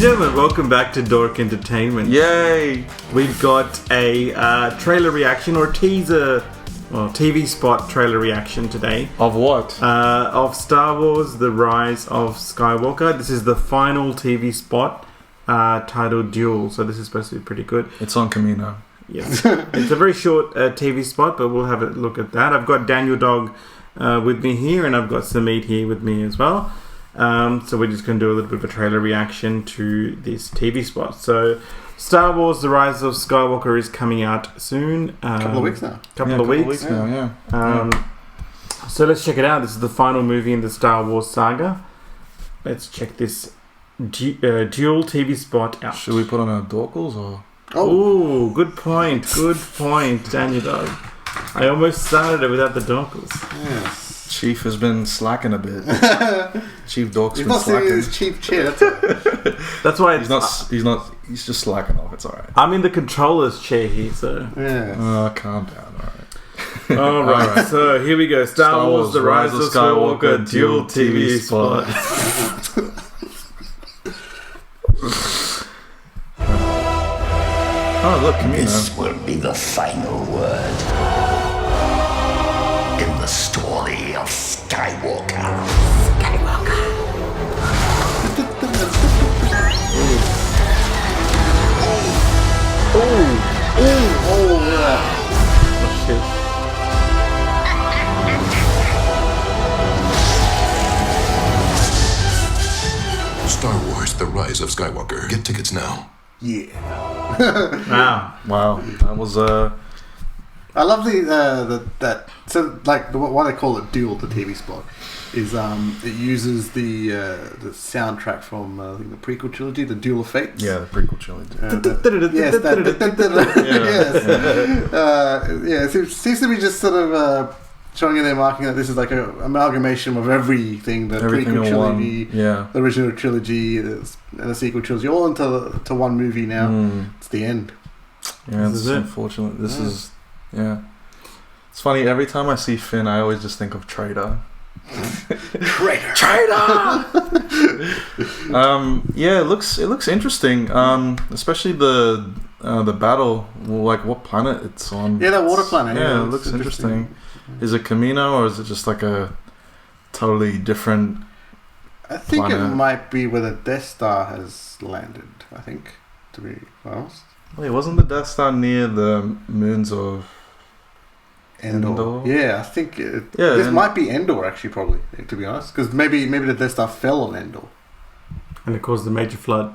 gentlemen, welcome back to Dork Entertainment. Yay! We've got a trailer reaction or teaser, or TV spot trailer reaction today. Of what? Of Star Wars, The Rise of Skywalker. This is the final TV spot titled Duel, so this is supposed to be pretty good. It's on Camino. Yes. It's a very short TV spot, but we'll have a look at that. I've got Daniel Dog with me here, and I've got Samit here with me as well. So we're just going to do a little bit of a trailer reaction to this TV spot. So Star Wars The Rise of Skywalker is coming out soon. Couple of weeks now. Couple of weeks now, yeah. So let's check it out. This is the final movie in the Star Wars saga. Let's check this Duel TV spot out. Should we put on our dorkles or? Oh, good point. Good point, Daniel Dog. I almost started it without the dorkles. Yes. Chief has been slacking a bit. Chief Dork's He's been not sitting in slacking. his cheap chair. That's all. That's why He's just slacking off. It's alright. I'm in the controller's chair here, so. Yeah. Calm down. Alright. Alright, so here we go. Star Wars The Rise of Skywalker Duel TV spot. Oh, look, Camino. This will be the final word in the story of Skywalker. Star Wars: The Rise of Skywalker. Get tickets now. Yeah. Wow. That was I love that. So like why they call it Duel, the TV spot, is it uses the soundtrack from I think the prequel trilogy, the Duel of Fates. yeah, the prequel trilogy. Yes. Yes. It seems to be just sort of showing in their marketing that this is like an amalgamation of everything, the Everything prequel in one. trilogy, Yeah. the original trilogy, and the sequel trilogy, all into one movie now. It's the end. Yeah, This it's is it. unfortunate. This is It's funny, every time I see Finn I always just think of Traitor. Traitor. Yeah, it looks interesting. Especially the battle, like what planet it's on. Yeah, that water planet. Yeah, it looks interesting. Is it Camino or is it just like a totally different? I think planet? it might be where the Death Star has landed. I think, to be honest. Wait, wasn't the Death Star near the moons of Endor? Yeah, I think this might be Endor actually, probably, to be honest, because maybe the Death Star fell on Endor, And it caused a major flood.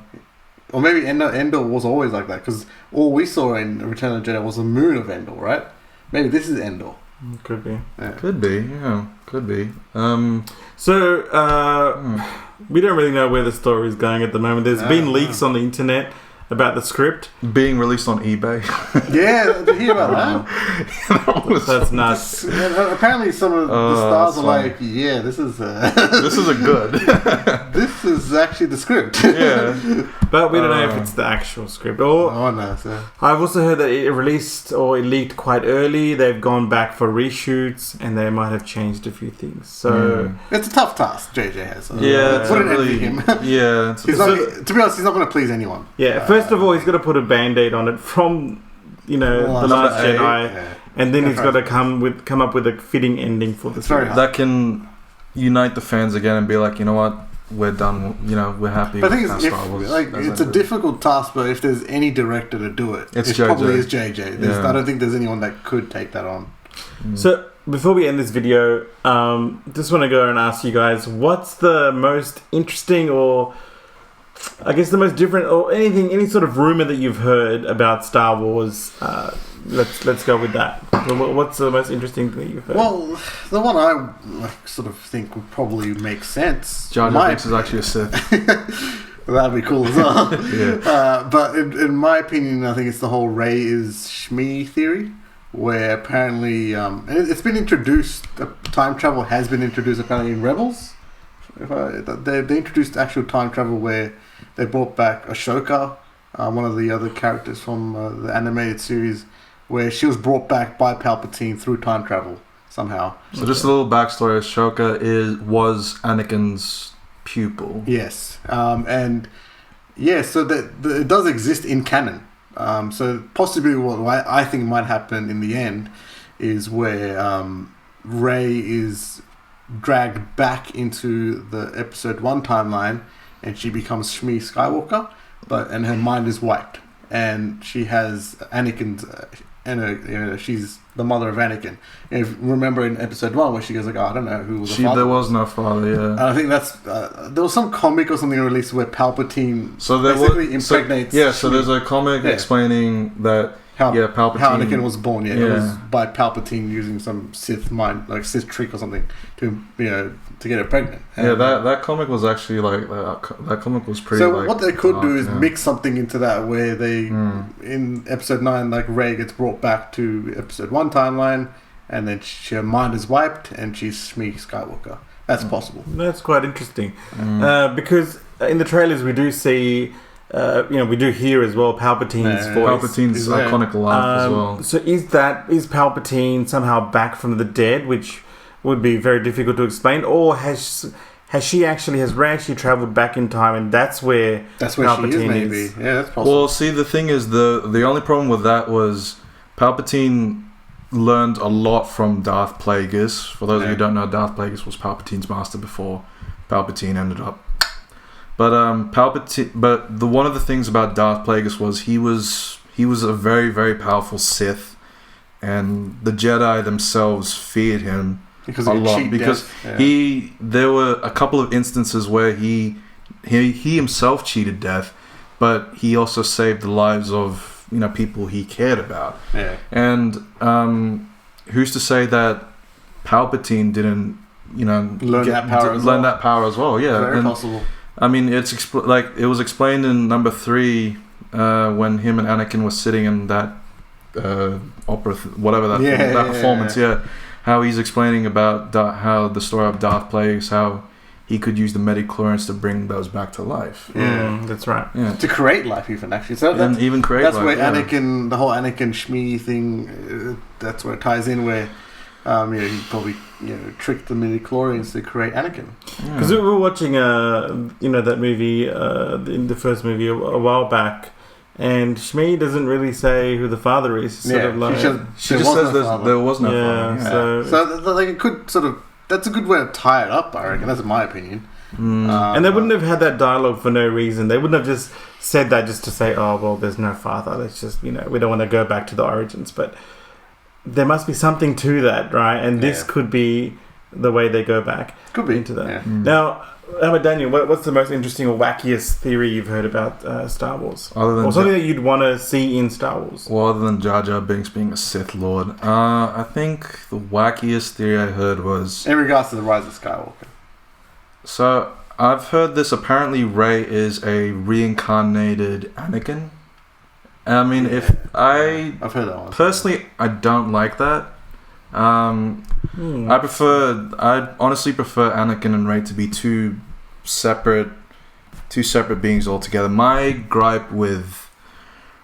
or maybe Endor was always like that, because all we saw in Return of the Jedi was the moon of Endor, right? Maybe this is Endor. Could be. Yeah. Could be, yeah, could be. So, we don't really know where the story is going at the moment. There's been leaks on the internet about the script. Being released on eBay. Yeah, did you hear about that? That's nuts. Yeah, apparently some of the stars are like, yeah, this is This is a good. this is actually the script. Yeah. But we don't know if it's the actual script. Or Oh no, so I've also heard that it released or it leaked quite early. They've gone back for reshoots and they might have changed a few things. So it's a tough task JJ has. So Yeah, it's wouldn't really, envy him. yeah. He's not, to be honest, he's not going to please anyone. yeah, first of all, he's got to put a band-aid on it from, The Last Jedi, Yeah. and then he's got to come up with a fitting ending for the It's very series. hard. That can unite the fans again and be like, you know what, we're done. You know, we're happy. But the thing with how is, Star Wars it's a difficult task, but if there's any director to do it, It's it probably JJ. is JJ. Yeah. I don't think there's anyone that could take that on. So before we end this video, just want to go and ask you guys, what's the most interesting, or I guess the most different, or any sort of rumor that you've heard about Star Wars? Let's go with that. What's the most interesting thing you've heard? Well, the one I sort of think would probably make sense. Jar Jar Binks is actually a Sith. That'd be cool as well. Yeah. But in my opinion, I think it's the whole Rey is Shmi theory, where apparently and it's been introduced. Time travel has been introduced apparently in Rebels. They introduced actual time travel where they brought back Ahsoka, one of the other characters from the animated series, where she was brought back by Palpatine through time travel somehow. So just a little backstory: Ahsoka was Anakin's pupil. Yes, and Yeah, so it does exist in canon. So possibly what I think might happen in the end is where Rey is dragged back into the episode 1 timeline, and she becomes Shmi Skywalker, and her mind is wiped, and she has Anakin's, she's the mother of Anakin. And if you remember in episode 1 where she goes like, I don't know who was the father. There was no father, yeah. And I think that's there was some comic or something released where Palpatine impregnates. So there's a comic explaining that Palpatine, how Anakin was born. It was by Palpatine using some Sith trick or something to get her pregnant. And that comic was actually that comic was pretty. So what they could do is mix something into that where they in episode 9 Rey gets brought back to episode 1 timeline, and then her mind is wiped and she's Shmi Skywalker. That's possible. That's quite interesting because in the trailers we do see. We do hear as well Palpatine's voice. Palpatine's iconic laugh as well. So is Palpatine somehow back from the dead, which would be very difficult to explain, or has Rey actually travelled back in time, and that's where Palpatine she is, maybe. Yeah, that's possible. Well, see, the thing is, the only problem with that was Palpatine learned a lot from Darth Plagueis. For those of you who don't know, Darth Plagueis was Palpatine's master before Palpatine ended up. But one of the things about Darth Plagueis was he was a very, very powerful Sith, and the Jedi themselves feared him a lot because there were a couple of instances where he himself cheated death, but he also saved the lives of people he cared about. Yeah. And who's to say that Palpatine didn't learn that power as well? Yeah, very possible. I mean, it was explained in number 3 when him and Anakin were sitting in that opera, that performance. Yeah, how he's explaining about how the story of Darth Plagueis, how he could use the midichlorians to bring those back to life. Yeah, that's right. Yeah. To create life, even actually. So and even create. That's life, where Anakin, the whole Anakin Shmi thing. That's where it ties in. Where he probably tricked the midichlorians to create Anakin. Because we were watching that movie, in the first movie a while back, and Shmi doesn't really say who the father is. She just says there was no father. So it could sort of. That's a good way to tie it up, I reckon. That's my opinion. And they wouldn't have had that dialogue for no reason. They wouldn't have just said that just to say, oh, well, there's no father. Let's just, we don't want to go back to the origins. But there must be something to that, right? And this could be the way they go back into that. Yeah. Now, how about Daniel? What's the most interesting or wackiest theory you've heard about Star Wars? Or something that you'd want to see in Star Wars? Well, other than Jar Jar Binks being a Sith Lord, I think the wackiest theory I heard was... in regards to the Rise of Skywalker. So, I've heard this. Apparently, Rey is a reincarnated Anakin. I mean, I've heard that one. Personally, I don't like that. I honestly prefer Anakin and Rey to be two separate beings altogether. My gripe with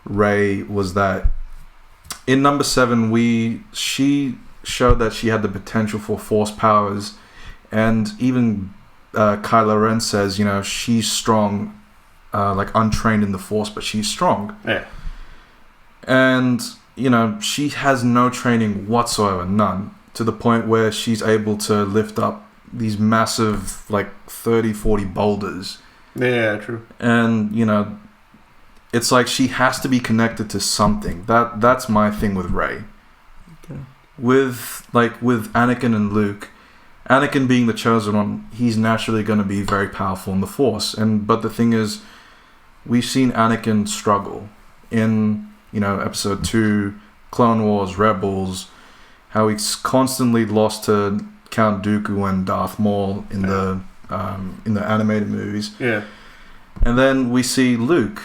Rey was that in number 7 she showed that she had the potential for Force powers, and even Kylo Ren says she's strong, untrained in the Force, but she's strong. Yeah. And she has no training whatsoever, none, to the point where she's able to lift up these massive 30-40 boulders. Yeah, true. And it's like she has to be connected to something. That's my thing with Rey. Okay. With Anakin and Luke, Anakin being the chosen one, he's naturally going to be very powerful in the Force. But the thing is, we've seen Anakin struggle in episode 2, Clone Wars, Rebels, how he's constantly lost to Count Dooku and Darth Maul in the animated movies. Yeah. And then we see Luke.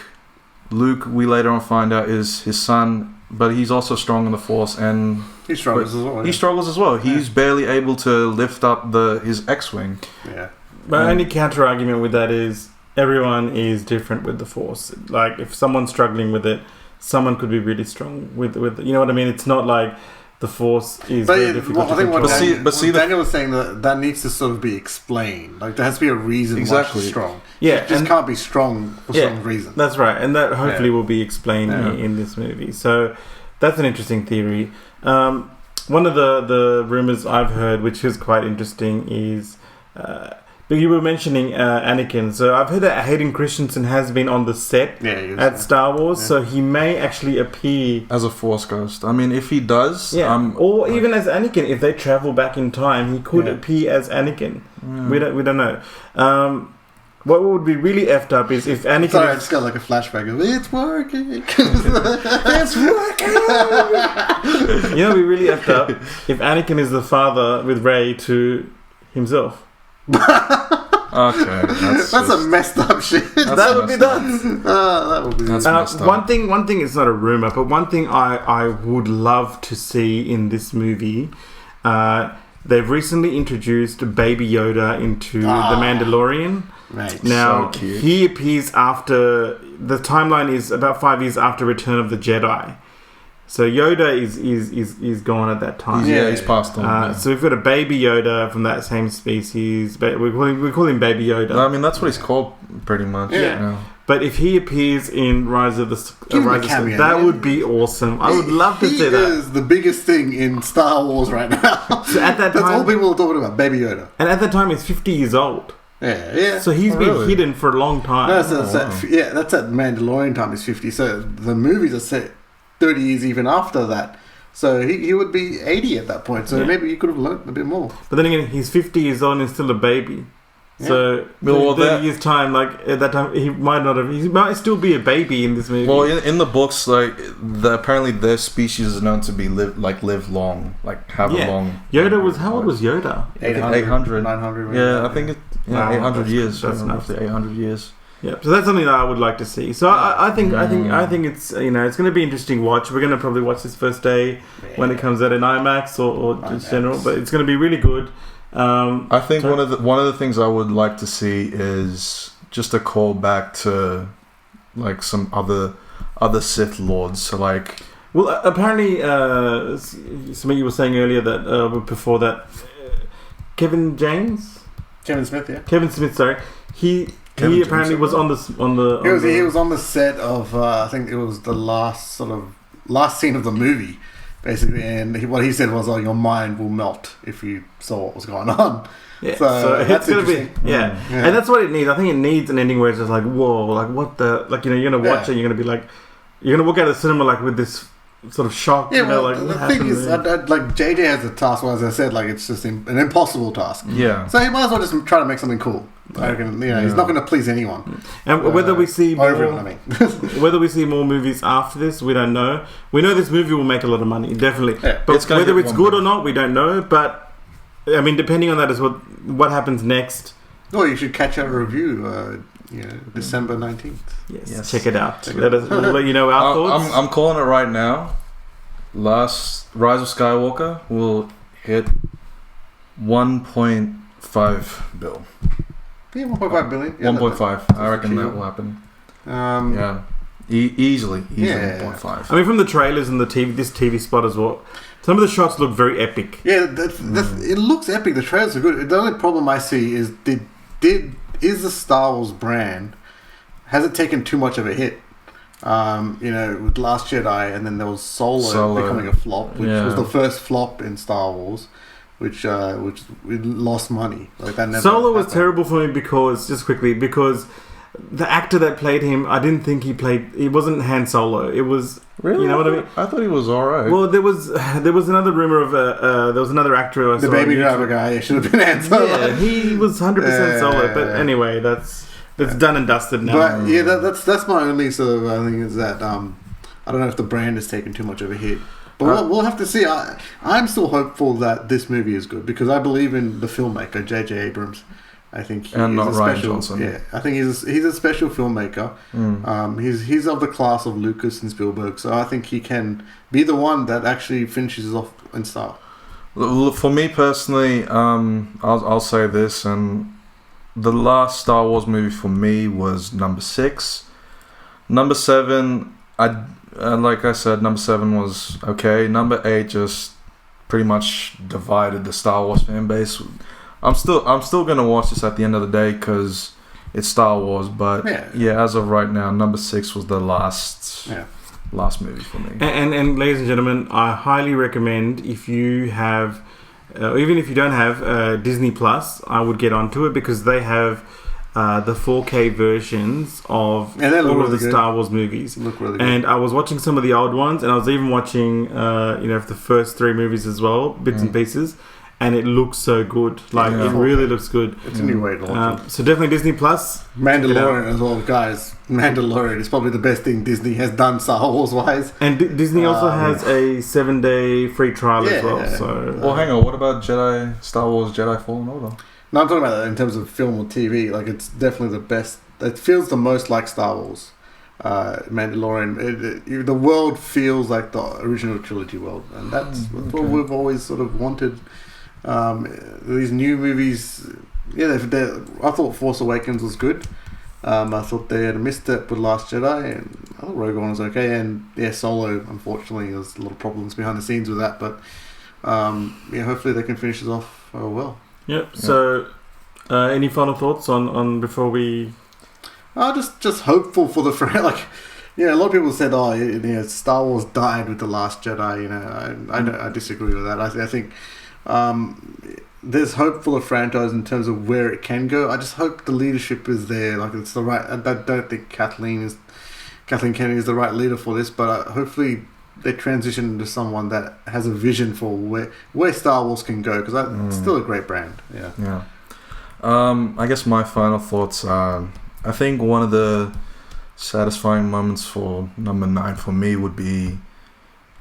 Luke, we later on find out, is his son, but he's also strong in the Force, and he struggles as well. He struggles as well. He's barely able to lift up his X-wing. Yeah. My only counter argument with that is everyone is different with the Force. Like if someone's struggling with it, someone could be really strong with you know what I mean? It's not like the Force is But very yeah, difficult I think to what control. Daniel was saying that needs to sort of be explained. Like there has to be a reason why she's strong. Yeah, She just can't be strong for some reason. That's right, and that hopefully will be explained in this movie. So that's an interesting theory. One of the rumors I've heard, which is quite interesting, is you were mentioning Anakin. So I've heard that Hayden Christensen has been on the set at Star Wars, so he may actually appear as a Force ghost. I mean, if he does, or even as Anakin, if they travel back in time, he could appear as Anakin. We don't know. What would be really effed up is if Anakin... Sorry, I just got like a flashback of it's working. It's working. You know, it'd be really effed up if Anakin is the father with Rey to himself. Okay, that's a messed up shit. That would be nuts. That would be messed up. One thing. It's not a rumor, but one thing I would love to see in this movie. They've recently introduced Baby Yoda into The Mandalorian. Right. Now, so cute. he appears after... The timeline is about 5 years after Return of the Jedi. So Yoda is gone at that time. He's passed on. So we've got a Baby Yoda from that same species. But we call him Baby Yoda. I mean, that's what he's called, pretty much. Yeah. But if he appears in Rise of Skywalker, that would be awesome. I would love to see that. He is the biggest thing in Star Wars right now. So at that That's time, all people are talking about, Baby Yoda. And at that time, he's 50 years old. Yeah. So he's been hidden for a long time. No, that's at Mandalorian time. He's 50. So the movies are set 30 years even after that. So he would be 80 at that point. So maybe he could have learned a bit more. But then again, he's 50 years old and still a baby. Yeah. So in 30 years time, like at that time, he might still be a baby in this movie. Well, in the books, like apparently their species is known to be live long, like have a long. Yoda was how old was Yoda? 800, 900. Yeah, I think 800 years. That's roughly 800 years. Yeah, so that's something that I would like to see. So I think it's it's going to be an interesting watch. We're going to probably watch this first day when it comes out in IMAX or just general, but it's going to be really good. I think one of the things I would like to see is just a call back to like some other Sith lords. So like, well, apparently, something you were saying earlier that before that, Kevin Smith, sorry, he apparently was on the. He was on the set of I think it was the last scene of the movie. Basically, and what he said was, "Oh, your mind will melt if you saw what was going on." Yeah, so that's it's gonna be and that's what it needs. I think it needs an ending where it's just like, whoa, like what the, like you're gonna watch it, and you're gonna be like, you're gonna walk out of the cinema like with this sort of shock. Yeah, well, like the thing is, like JJ has a task. Well, as I said, like it's just an impossible task. Yeah. So he might as well just try to make something cool. I reckon, he's not going to please anyone. And whether we see more, whether we see more movies after this, we don't know. We know this movie will make a lot of money, definitely. Yeah. But whether it's good or not, we don't know. But I mean, depending on that is what happens next. Oh, you should catch our review. December 19th. Yes, check it out. Let you know our thoughts. I'm calling it right now. Rise of Skywalker will hit 1.5 bill. Yeah, 1.5 billion. 1.5. I reckon that will happen. Easily 1.5. I mean, from the trailers and this TV spot as well, some of the shots look very epic. Yeah, it looks epic. The trailers are good. The only problem I see is is the Star Wars brand, has it taken too much of a hit? With Last Jedi, and then there was Solo becoming a flop, which was the first flop in Star Wars, which lost money. Like that never Solo was terrible for me because the actor that played him, I didn't think it wasn't Han Solo. It was really, you know what I mean? I thought he was alright. Well, there was another rumor of there was another actor. The baby driver guy should have been Han Solo. Yeah, he was 100% Solo. But anyway, that's done and dusted now. But yeah, that's my only sort of thing is that I don't know if the brand has taken too much of a hit. But we'll have to see. I'm still hopeful that this movie is good because I believe in the filmmaker J.J. Abrams. I think he's not a Ryan special. Johnson. Yeah, I think he's a special filmmaker. He's of the class of Lucas and Spielberg, so I think he can be the one that actually finishes off in style. For me personally, I'll say this, and the last Star Wars movie for me was number 6. Number 7, like I said, number 7 was okay. Number 8 just pretty much divided the Star Wars fan base. I'm still gonna watch this at the end of the day because it's Star Wars. But yeah, as of right now, number 6 was the last movie for me. And ladies and gentlemen, I highly recommend, if you have, even if you don't have Disney Plus, I would get onto it because they have the 4K versions of all of the Star Wars movies. Look really good. And I was watching some of the old ones, and I was even watching, the first 3 movies as well, bits and pieces. And it looks so good. Like, it really looks good. It's a new way to watch it. So definitely Disney Plus. Mandalorian as well, guys. Mandalorian is probably the best thing Disney has done Star Wars wise. And Disney also has a 7-day free trial as well. So, well, hang on. What about Star Wars Jedi Fallen Order? No, I'm talking about that in terms of film or TV. Like, it's definitely the best. It feels the most like Star Wars. Mandalorian. The world feels like the original trilogy world. And that's what we've always sort of wanted. These new movies, I thought Force Awakens was good. I thought they had a misstep with Last Jedi, and I thought Rogue One was okay. And Solo, unfortunately, there's a lot of problems behind the scenes with that. But hopefully they can finish this off well. Yep. So, any final thoughts on before we? Just hopeful for the like. A lot of people said, Star Wars died with the Last Jedi. I disagree with that. I think. There's hope for the franchise in terms of where it can go. I just hope the leadership is there. Like, it's the right. I don't think Kathleen Kennedy is the right leader for this, but hopefully they transition into someone that has a vision for where Star Wars can go, because it's still a great brand. Yeah. I guess my final thoughts are, I think one of the satisfying moments for number 9 for me would be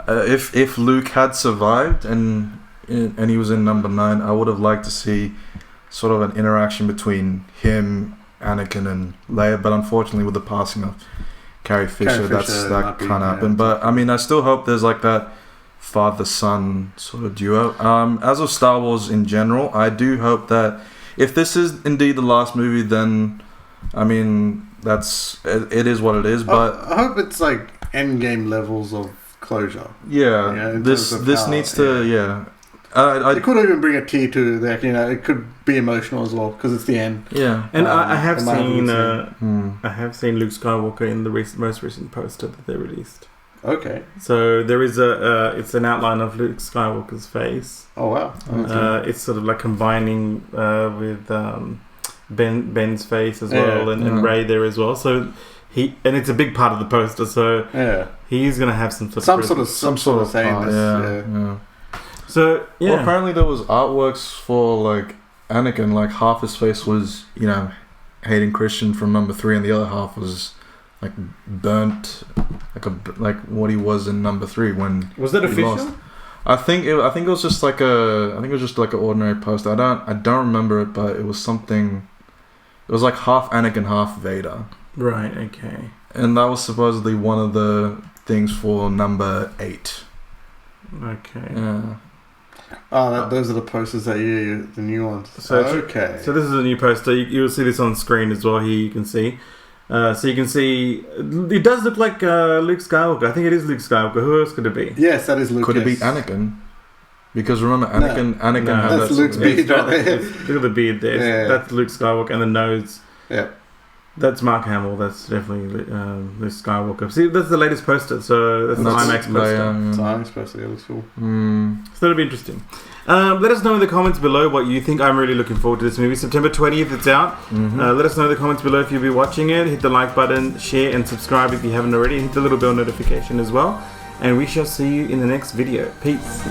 if Luke had survived and he was in number 9, I would have liked to see sort of an interaction between him, Anakin, and Leia. But unfortunately, with the passing of Carrie Fisher, that can't happen. But I mean, I still hope there's like that father-son sort of duo. As of Star Wars in general, I do hope that if this is indeed the last movie, then I mean, it is what it is. But I hope it's like Endgame levels of closure. This needs to it could even bring a tear to that. It could be emotional as well because it's the end. Yeah, and I have seen Luke Skywalker in the most recent poster that they released. Okay. So there is it's an outline of Luke Skywalker's face. Oh wow. Okay. It's sort of like combining with Ben's face as well, and Rey there as well. So it's a big part of the poster. So he's gonna have some sort of saying yeah. So well, apparently there was artworks for like Anakin, like half his face was hating Christian from number 3, and the other half was like burnt, like what he was in number 3 when was that official? Lost. I think it was just like an ordinary poster. I don't remember it, but it was something. It was like half Anakin, half Vader. Right. Okay. And that was supposedly one of the things for number 8. Okay. Yeah. Those are the posters that the new ones. So this is a new poster. You'll see this on screen as well. Here you can see. So you can see it does look like Luke Skywalker. I think it is Luke Skywalker. Who else could it be? Yes, that is Luke. Could it be Anakin? Because remember, Anakin had that's Luke's beard right there. Look at the beard there. Yeah. That's Luke Skywalker, and the nose. Yeah. That's Mark Hamill. That's definitely Luke Skywalker. See, that's the latest poster. So that's the IMAX poster. It's IMAX poster. Yeah, looks cool. So that'll be interesting. Let us know in the comments below what you think. I'm really looking forward to this movie. September 20th, it's out. Let us know in the comments below if you'll be watching it. Hit the like button, share, and subscribe if you haven't already. Hit the little bell notification as well. And we shall see you in the next video. Peace.